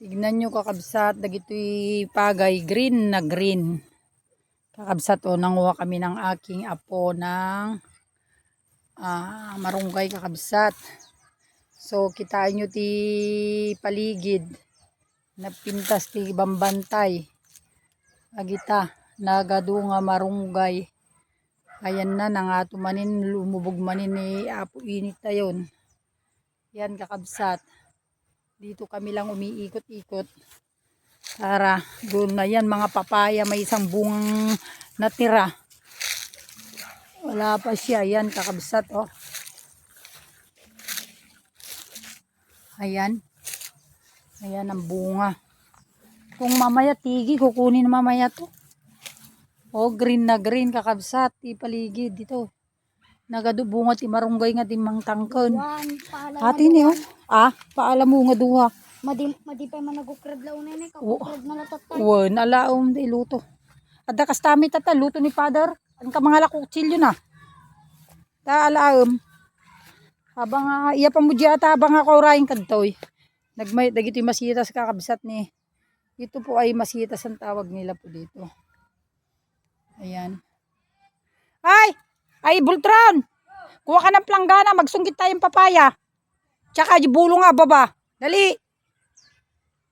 Tignan nyo kakabsat, dagito'y pagay, green na green. Kakabsat o, nanguha kami ng aking apo ng marunggay kakabsat. So, kitaan nyo ti paligid, napintas ti bambantay. Agita, nagadunga marunggay. Ayan na, nangato manin, lumubog manin ni apo init tayon. Yan kakabsat. Dito kami lang umiikot-ikot. Tara, doon na yan mga papaya, may isang bungang natira. Wala pa siya, yan kakabsat oh. Ayan. Ayan ang bunga. Kung mamaya tigi, kukunin mamaya to. Oh, green na green kakabsat, ipaligid dito. Nagadubunga ti marunggay nga ti mang tangken. Ati ni oh. Paalam mo nga duha. Madi pa man nagukradlaw na ni kakukrad na latatay. Nalaom di luto. Adda kastami tata luto ni father. Ang ka mga lakutsilyo na. Ta alaom. Habang iya pa mo ata habang ako raing kadtoy. Nagmay dagiti masitas kakabsat ni. Ito po ay masitas ang tawag nila po dito. Ayan. Ay, Bultron! Kuha ka ng planggana, magsungkit tayong papaya. Tsaka bulo nga baba. Dali!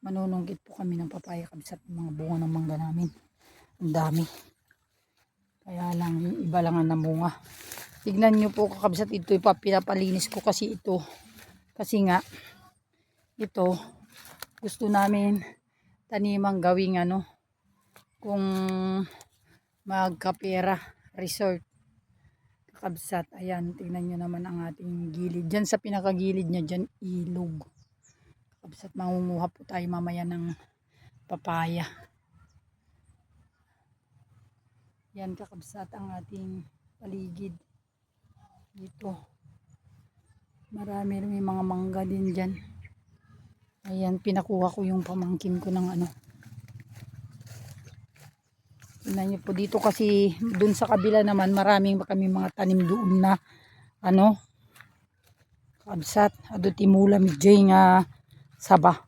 Manununggit po kami ng papaya kabsat ng mga bunga ng mangga namin. Ang dami. Kaya lang, iba lang ang namunga. Tignan nyo po kakabsat, ito pinapalinis ko kasi ito. Kasi nga, ito, gusto namin tanimang gawing kung magkapera resort. Kakabsat, ayan, tignan nyo naman ang ating gilid. Diyan sa pinakagilid niya, diyan ilog. Kakabsat, mangunguha po tayo mamaya ng papaya. Yan kakabsat ang ating paligid. Dito. Marami rin mga mangga din dyan. Ayan, pinakuha ko yung pamangkin ko ng Tignan nyo po dito kasi dun sa kabila naman maraming kami mga tanim doon na kakabsat. Ado timula midjay nga saba.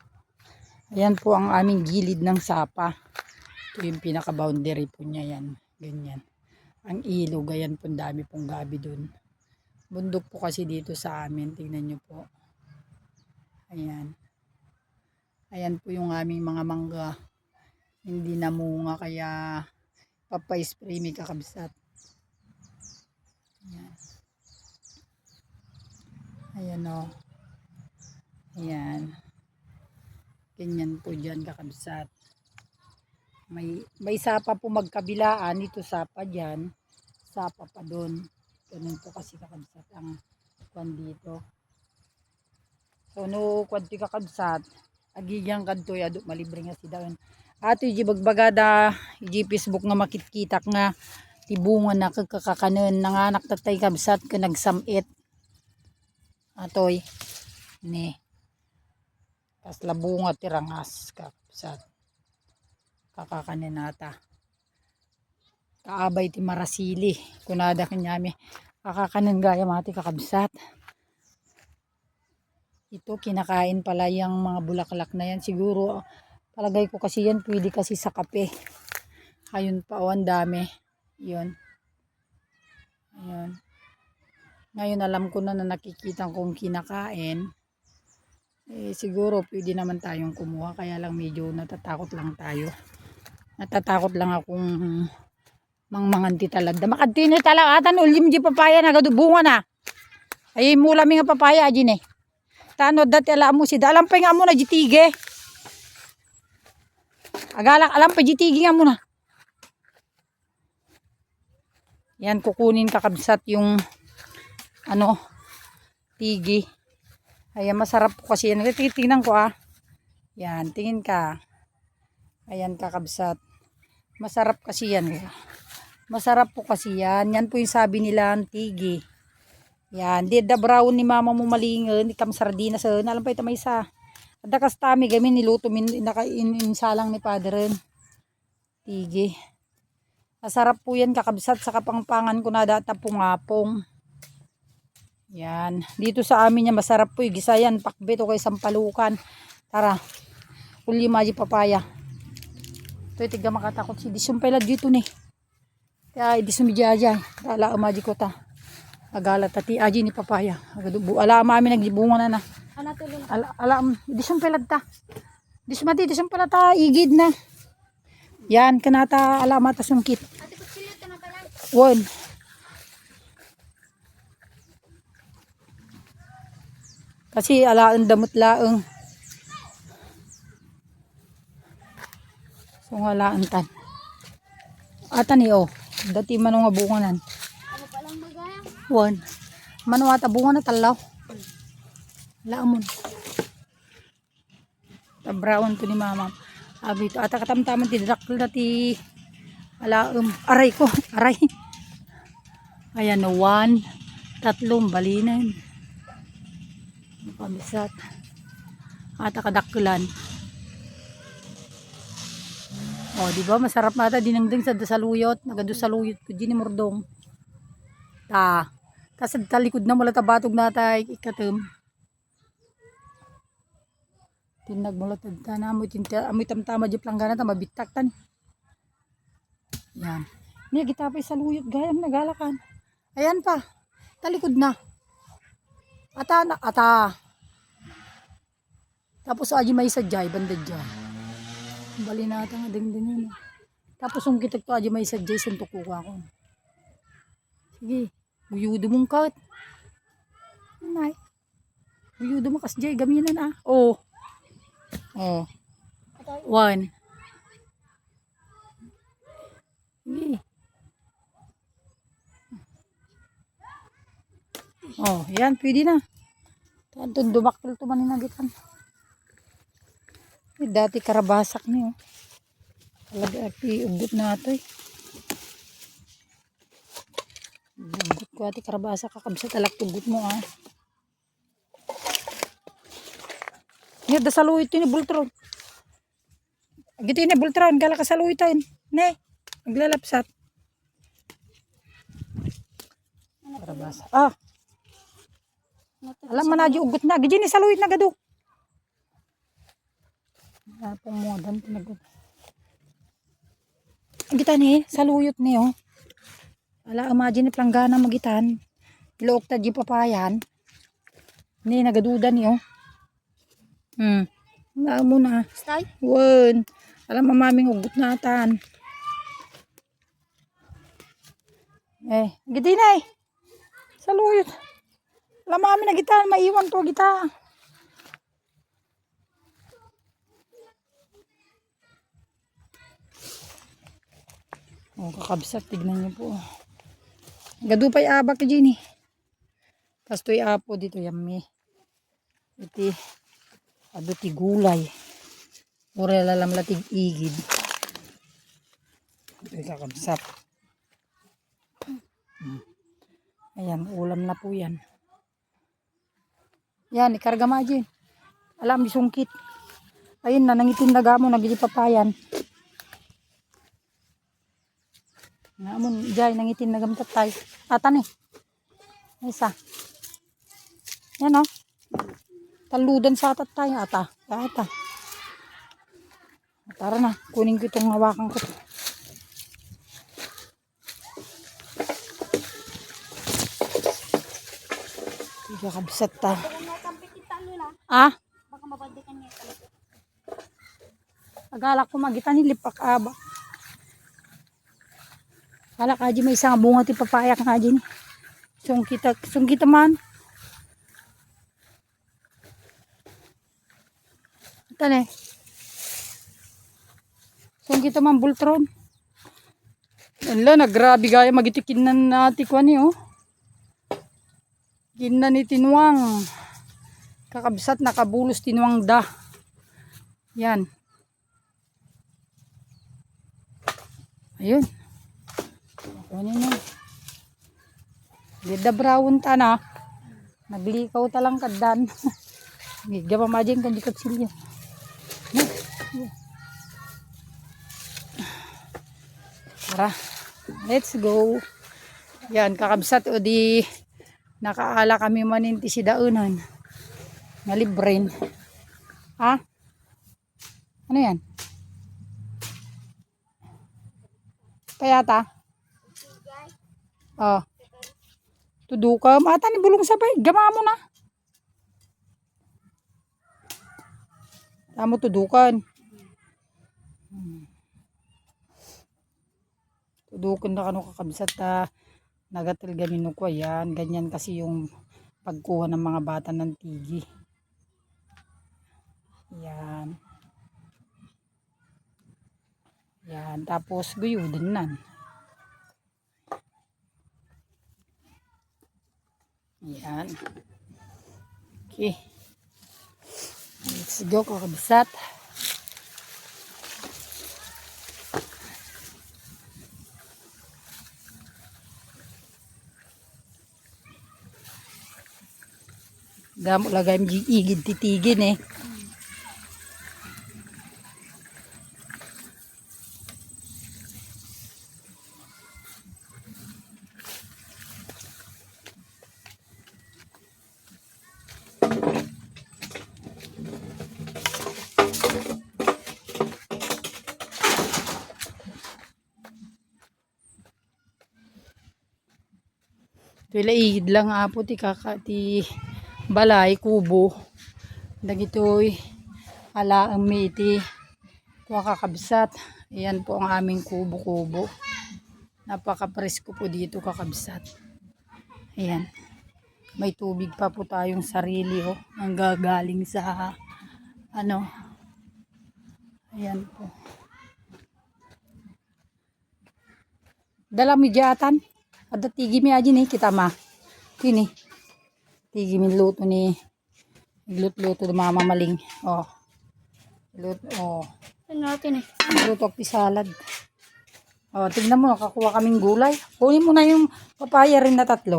Ayan po ang aming gilid ng sapa. Ito yung pinaka-boundary po niya yan. Ganyan. Ang ilog, ayan po, dami pong gabi dun. Bundok po kasi dito sa amin. Tingnan nyo po. Ayan. Ayan po yung aming mga mangga. Hindi namunga kaya papay-spray may kakabsat. Ayan. Ayan o. Ayan. Ganyan po dyan kakabsat. May sapa po magkabilaan. Ito sapa dyan. Sapa pa doon. Ganun po kasi kakabsat ang kwan dito. So no kwan ti kakabsat. Agigyan kadto ya malibre nga si daon. Ato yung bagbagada yung Facebook nga makitkitak nga tibungan na kagkakakanon nanganak tatay kabsat ka nagsamit. Atoy. Ni. Kas labunga tirangas kabsat. Kakakanin nata. Kaabay ti marasili. Kunada kanyami. Kakakanin gaya mati kakabsat. Ito kinakain pala yung mga bulaklak na yan. Siguro palagay ko kasi yan pwede kasi sa kape. Ayun pa o ang dami. Yun. Ayun. Ngayon alam ko na nakikita kong kinakain. Siguro pwede naman tayong kumuha. Kaya lang medyo natatakot lang tayo. Natatakot lang akong mangmanganti talad. Makadtino talaga atan ulim di papaya nagadubungan na. Ay mula mi nga papaya ajin eh. Tanod dati alam mo si dalam pa nga mo na jitige. Agalak alam pa jitige nga mo na. Yan kukunin kakabsat yung tigi. Ayan masarap po kasi yan. Tingnan ko Yan tingin ka. Ayan kakabsat. Masarap kasi yan. Masarap po kasi yan. Yan po yung sabi nila ang tigi. Yan, di da brown ni mama mo malingon, di kam sardinas alam pa ito may isa. Ada kastami gamin niluto min insalang ni padren. Tigi. Masarap po yan kakabsat sa kapangpangan ko na data pungapong. Yan, dito sa amin yan masarap po yung gisa yan, pakbet o kay sampalukan. Tara. Uli maji papaya. Ito tiga makatakot si disumpela dito ni. Kaya idisumidya. Ala maji ko ta. Agala tati aji ni papaya. Ala mami nagbunga na. Ano tuloy? Ala disumpela ta. Disumpela ta igid na. Yan kanata ala mata sungkit. Ate kutsilyo ito na pala. Won. Kasi ala ang damot laeng. So nga laan tan. Atan ni oh. Dati manong nga bunganan. Ano palang bagay? Won. Manong ata bunga na talaw. Laamon. Brown to ni mama. Abi to ata katamtaman ti dakkel dati alaem. Aray ko, aray. Ayan no 1, 3 balinan. Pamisat. Ata kadakkelan. Oh, di ba masarap mata dinengdeng sa saluyot, nagado saluyot ko dini murdong. Ta. Tas sa likod na mula tabatog natay ikatem. Tinag mulat ta na mo tinta amoy tamtama di planggana ta mabitak tan. Yan. Ni gitapay saluyot gayam nagalakan. Ayan pa. Talikod na. Ata. Tapos aji may sadyay bandad dyan. Bali nata nga ding yun. Tapos yung kitak to aji may sadyay suntok ko ako. Sige. Uyudo mong kat. Nay. Uyudo mo kasjay gaminan ah. Oh. 1. Sige. Oh, yan pwede na. Tantun dumaktil to maninagitan. Dati karabasak niyo. Talaga ati ugot na ito eh. Ugot ko ati karabasak kakabsa talak tugot mo ah. Nga dasaluit yun ni Bultron. Gito yun ni Bultron. Kala kasaluit yun. Ne. Maglalapsat. Karabasak. Ah. Alam mo na di ugot na. Gito ni saluit na gado. Napong modan. Gita ni. Saluyot ni oh. Ala imagine ni planggana magitan. Ilook ta di papayan. Ni nagaduda ni oh. Wala mo na. Stay? Wan. Alam mamaming ugot natan. Giti na eh. Saluyot. Alam mami na kita. Maiwan to kita. Oh, kakabsat. Tignan niyo po. Gadupay abak ka dyan eh. Tapos to'y apo dito. Yummy. Iti. Ado ti gulay. Ore lalam latig igid. Ito kakabsat. Ayan, ulam na po yan. Yan, ikarga ma dyan. Alam, bisungkit. Ayun na, nangitin na gamo, nagili papayan. Namon, dyan, nangitin na gamtat tayo. Atan eh. Isa. Yan o. Taludan sa atat tayo. Ata. Tara na. Kunin ko itong hawakan ko. Ikakabsat ta. Ah? Baka mabadikan niya. Agala ko magitan nilipak aba. Kala ka may isang bunga ti papaya ka dyan. Sungkita man. Ito ne. Sungkita man Bultron. Ala, nagrabi gaya magitikin na natin ko ni oh. Gina ni tinuang. Kakabsat nakabulos tinuang da. Yan. Ayun. Kunin nyo. Gida brown ta na. Naglikaw talang kadan. Gida pa majeng kan dikot silya. Tara. Let's go. Yan, kakabsat o di nakaala kami maninti si daunan. Nalibrin. Ha? Ano yan? Kaya ta? Oh. Tudukam. Ata ni bulong sabay. Gama mo na. Tamo tudukan. Tudukan na kano kakabsat ta. Nagatil gamin ko. Ayan. Ganyan kasi yung pagkuha ng mga bata ng tigi. Ayan. Yan, tapos guyudin nan. Yan. Okay. Let's go, kakabsat. Damo lagay mo igid titigin eh. Tuwila igid lang apo ti kakati balay kubo. Dagitoy ala ang miti. Tuwa kakabsat. Ayan po ang aming kubo-kubo. Napaka-presko po dito kakabsat. Ayan. May tubig pa po tayong sarili oh. Ang gagaling sa ano. Ayan po. Dala mi jatan. Ada tigi mi aja nih kita mah. Kini. Tigi mi luto ni. Luto mama maling. Oh. Luto oh. Ano natin eh. Luto ti salad. Oh, tignan mo nakakuha kaming gulay. Kunin mo na yung papaya rin na 3.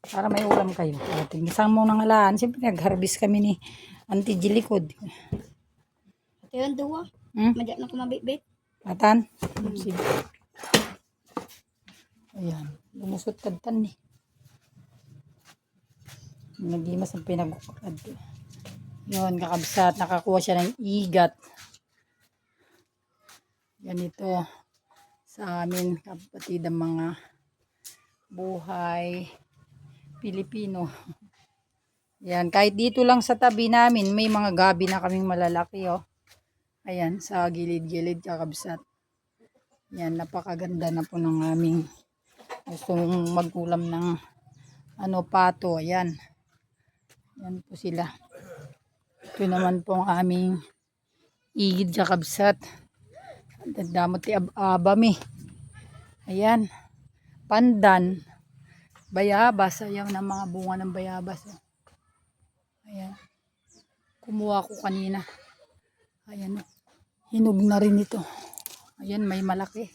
Para may ulam kayo. Oh, tignan mo nang alaan. Siyempre nag-harvest kami ni Auntie Jilikod. Ito yun, duwa. Hmm? Madyak na kumabit-bit. Atan? Sige. Ayan. Lumusot kadtan ni. Nagimas ang pinagukad. Yun, kakabsat. Nakakuha siya ng igat. Ganito sa amin kapatid ang mga buhay Pilipino. Yan, kahit dito lang sa tabi namin may mga gabi na kaming malalaki oh. Ayan, sa gilid-gilid kakabsat. Yan, napakaganda na po ng aming gustong magulam ng ano pato. Ayan. Yan po sila. Ito naman po ang aming igid kakabsat. Damot ti abami. Ayan. Pandan. Bayabas. Ayaw na mga bunga ng bayabas. Oh. Ayan. Kumuha ko kanina. Ayan. Hinog na rin ito. Ayan. May malaki.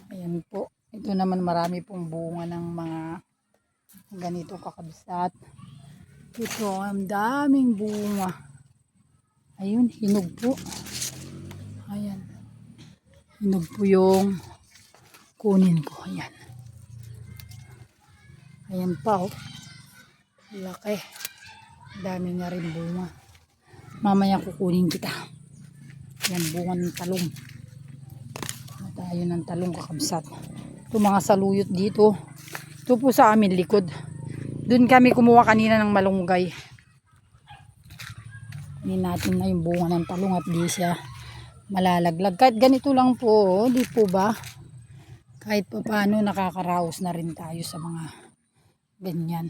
Ayan po. Ito naman marami pong bunga ng mga ganito kakabsat. Ito. Ang daming bunga. Ayun. Hinog po. Ayan. Hinog po yung kunin ko. Ayan. Ayan pa oh. Laki. Dami nga rin bunga. Mamaya kukunin kita. Ayan bunga ng talong. Tayo ng talong kakabsat. Ito mga saluyot dito. Ito po sa amin likod. Doon kami kumuha kanina ng malunggay. Hindi natin na yung bunga ng talong at di siya malalaglag. Kahit ganito lang po, di po ba? Kahit pa paano nakakaraos na rin tayo sa mga ganyan.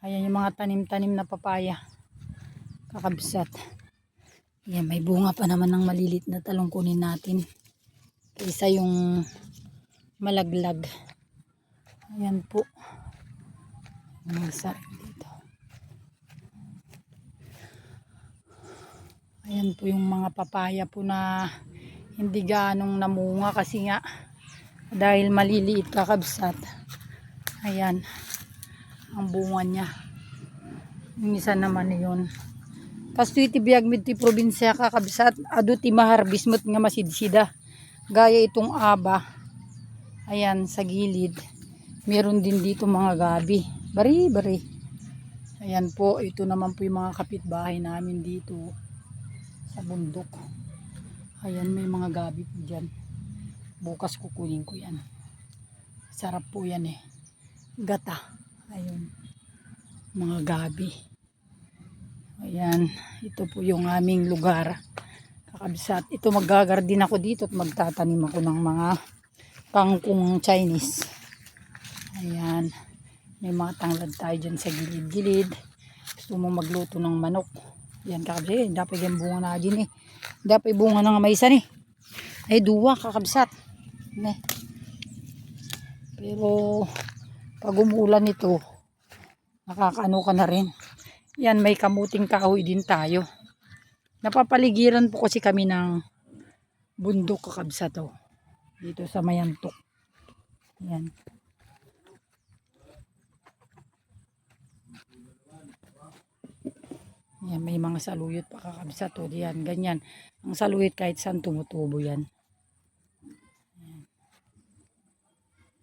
Ayan yung mga tanim-tanim na papaya. Kakabsat. Ayan, may bunga pa naman ng malilit na talong kunin natin. Kaysa yung malaglag. Ayan po. Nasa dito. Ayan po yung mga papaya po na hindi ganong namunga kasi nga dahil maliliit kakabsat. Ayan ang bunga niya. Yung isa naman yun. Kasto iti biyag mit ti probinsya kakabsat adu ti maharbis mo't nga masidsida. Gaya itong aba. Ayan sa gilid. Meron din dito mga gabi. Bari-bari. Ayan po, ito naman po yung mga kapitbahay namin dito sa bundok. Ayan, may mga gabi po dyan. Bukas kukunin ko yan. Sarap po yan eh. Gata. Ayun. Mga gabi. Ayan. Ito po yung aming lugar. Kakabsat. Ito maggagardin ako dito at magtatanim ako ng mga kangkong Chinese. Ayan. May mga tanglad tayo dyan sa gilid-gilid. Gusto mo magluto ng manok. Yan kakabsat. Dapat yung bunga na dyan eh. Dapat bunga ng maysa eh. Ay duwa kakabsat. Ne. Pero pag umulan ito, nakakaano ka na rin. Yan, may kamuting kahoy din tayo. Napapaligiran po kasi kami ng bundok kakabsat to. Dito sa Mayantok. Yan. Yan, may mga saluyot pa kakabsat to. Yan, ganyan. Ang saluyot kahit saan tumutubo yan.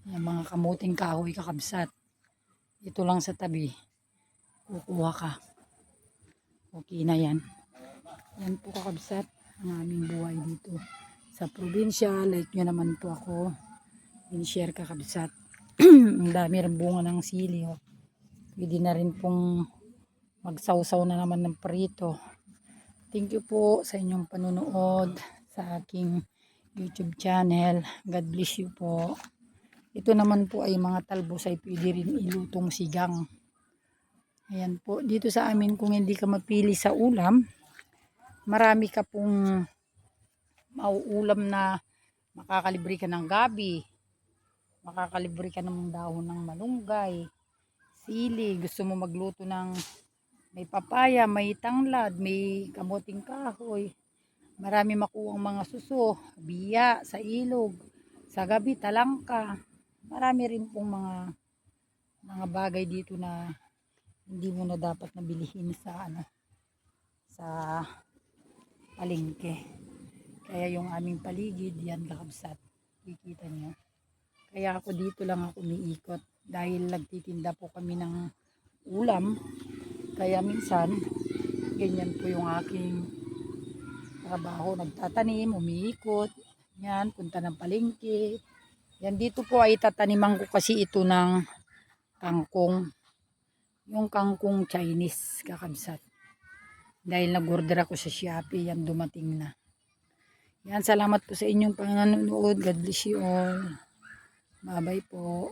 Yan, mga kamuting kahoy kakabsat. Ito lang sa tabi. Kukuha ka. Okay na yan. Yan po kakabsat ang aming buhay dito sa probinsya. Like nyo naman po ako. In-share kakabsat. Ang dami rin bunga ng sili. Oh. Pwede na rin pong magsawsaw na naman ng prito. Thank you po sa inyong panunood sa aking YouTube channel. God bless you po. Ito naman po ay mga talbos ay pwede rin ilutong sigang. Ayan po. Dito sa amin kung hindi ka mapili sa ulam, marami ka pong mauulam na makakalibre ka ng gabi. Makakalibre ka ng dahon ng malunggay, sili. Gusto mo magluto ng may papaya, may tanglad, may kamuting kahoy. Marami makuwang mga suso, biya, sa ilog, sa gabi, talangka. Marami rin pong mga bagay dito na hindi mo na dapat nabilihin sa sa palengke. Kaya yung aming paligid, yan kakabsat. Kikita niyo. Kaya ako dito lang ako umiikot dahil nagtitinda po kami ng ulam. Kaya minsan, ganyan po yung aking trabaho. Nagtatanim, umiikot. Yan, punta ng palengke. Yan, dito po ay tataniman ko kasi ito ng kangkong. Yung kangkong Chinese kakabsat. Dahil nag-order ako sa Shopee, yan dumating na. Yan, salamat po sa inyong panonood. God bless you all. Bye-bye po.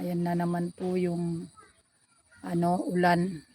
Ayan na naman po yung ulan.